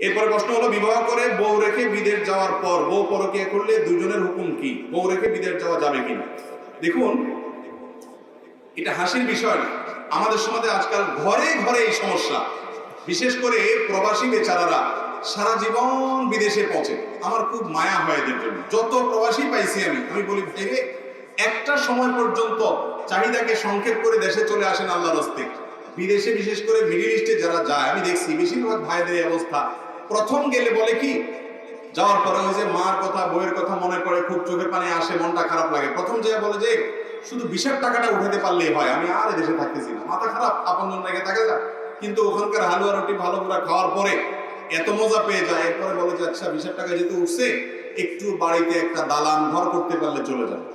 এরপরে প্রশ্ন হলো, বিবাহ করে বউ রেখে বিদেশ যাওয়ার পর বউ পরকীয়া করলে দুজনের হুকুম কি? বউ রেখে বিদেশ যাওয়া যাবে কিনা? দেখুন, এটা হাসির বিষয় না। আমাদের সমাজে আজকাল ঘরে ঘরে এই সমস্যা। বিশেষ করে প্রবাসী বেচারারা সারা জীবন বিদেশে পৌঁছে। আমার খুব মায়া হয় এদের জন্য। যত প্রবাসী পাইছি আমি বলি, ভাইরে, একটা সময় পর্যন্ত চাহিদাকে সংক্ষেপ করে দেশে চলে আসেন আল্লাহর হস্তে। বিদেশে বিশেষ করে মিডল ইস্টে যারা যায়, আমি দেখছি বেশিরভাগ ভাইদের এই অবস্থা। প্রথম গেলে বলে কি, যাওয়ার পরে ওই যে মার কথা বইয়ের কথা মনে পড়ে, খুব চোখের পানি আসে, মনটা খারাপ লাগে। প্রথম যে বলে যে শুধু ভিসার টাকাটা উঠাতে পারলেই হয়, আমি আর দেশে থাকতেছি না। মাথা খারাপ, আপনজন রেখে থাকে যা। কিন্তু ওখানকার হালুয়া রুটি ভালো করে খাওয়ার পরে এত মজা পেয়ে যায়, এরপরে বলে যে আচ্ছা ভিসার টাকা যেহেতু উঠছে, একটু বাড়িতে একটা দালান ঘর করতে পারলে চলে যাবে।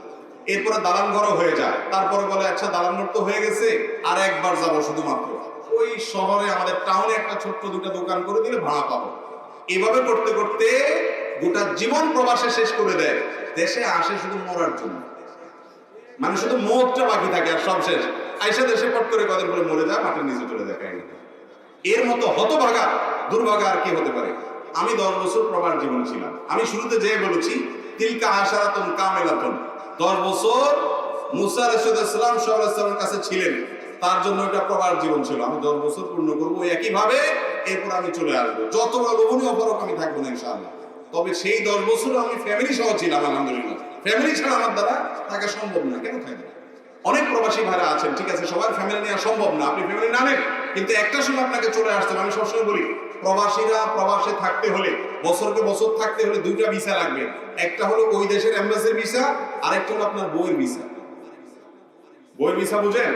এরপরে দালান ঘরও হয়ে যায়। তারপরে বলে আচ্ছা দালান ঘর তো হয়ে গেছে, আর একবার যাবো শুধুমাত্র ওই শহরে, আমাদের টাউনে একটা ছোট্ট দুটা দোকান করে দিলে ভাড়া পাবো। এভাবে করতে করতে গোটা জীবন প্রবাসে শেষ করে দেয়। দেশে আসে শুধু মরার জন্য, মানে শুধু মরটা বাকি থাকে, আর সব শেষ। আইসা দেশে পট করে কদিন পরে মরে যায়, মাটির নিচে চলে যায়। এর মতো হতভাগা দুর্ভাগা আর কি হতে পারে? আমি 10 বছর প্রবাস জীবন ছিলাম। আমি শুরুতে যে বলেছি, তিলকা আশারাতুন কামিলাতুন, 10 বছর মুসা আলাইহিস সালাম সাল্লাল্লাহু কাছে ছিলেন, তার জন্য এটা প্রবাস জীবন ছিল। আমি 10 বছর পূর্ণ করবো একই ভাবে, এরপর আমি চলে আসবো। যত লোভনীয় ফরক আমি থাকবো না ইনশাআল্লাহ। তবে সেই 10 বছর আমি ফ্যামিলি সহ ছিলাম, আলহামদুলিল্লাহ। ফ্যামিলি ছাড়া আমার দ্বারা থাকা সম্ভব না। কেন থাকবে? অনেক প্রবাসী ভাইরা আছেন, ঠিক আছে, সবার ফ্যামিলি নেওয়া সম্ভব না, আপনি ফ্যামিলি না নেন, কিন্তু একটা সময় আপনাকে চলে আসতে হবে। আমি সবসময় বলি, প্রবাসীরা প্রবাসে থাকতে হলে, বছরকে বছর থাকতে হলে 2টা ভিসা লাগবে। একটা হলো ওই দেশের এমবাসির ভিসা, আরেকটা হলো আপনার বউয়ের ভিসা। বউয়ের ভিসা বুঝেন?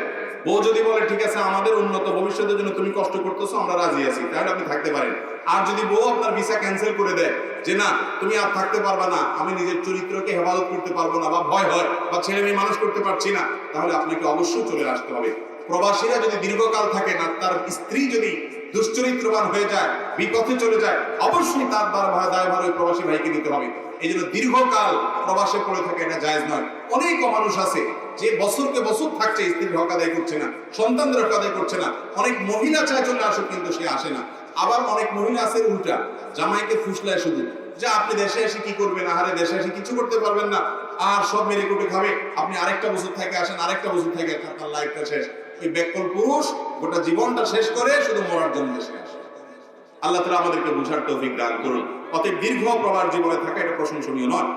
বউ যদি বলে ঠিক আছে, আমাদের উন্নত ভবিষ্যতের জন্য তুমি কষ্ট করতেছো, আমরা রাজি আছি, তাহলে আপনি থাকতে পারেন। আর যদি বউ আপনার ভিসা ক্যান্সেল করে দেয়, যে না তুমি আর থাকতে পারবা না, আমি নিজের চরিত্রকে হেফাজত করতে পারবো না, বা ভয় হয়, বা ছেলে মেয়ে মানুষ করতে পারছি না, তাহলে আপনাকে অবশ্যই চলে আসতে হবে। প্রবাসীরা যদি দীর্ঘকাল থাকে না, তার স্ত্রী যদি দুশ্চরিত্রবান হয়ে যায়, বিপথে চলে যায়, অবশ্যই তার দায়ভার ওই প্রবাসী ভাইকে নিতে হবে। এই জন্য দীর্ঘকাল প্রবাসে পড়ে থাকে এটা জায়েজ নয়। অনেক মানুষ আছে যে বছরকে বছর থাকছে, স্ত্রীর হক আদায় করছে না, সন্তানদের হক আদায় করছে না। অনেক মহিলা চায় চলে আসুক, কিন্তু সে আসে না। আবার অনেক মহিলা আছে উল্টা, জামাইকে ফুসলায় শুধু, যে আপনি দেশে এসে কি করবেন, আহারে দেশে এসে কিছু করতে পারবেন না, আর সব মেরে কুটে খাবে, আপনি আরেকটা বছর থেকে আসেন, আরেকটা বছর থেকে আপনার লাইফটা শেষ। ওই ব্যাককল পুরুষ গোটা জীবনটা শেষ করে শুধু মরার জন্য দেশে আসে। আল্লাহ তাআলা আমাদেরকে বুঝার তৌফিক দান করুন। অতএব দীর্ঘ প্রবাস জীবনে থাকা এটা প্রশংসনীয় নয়।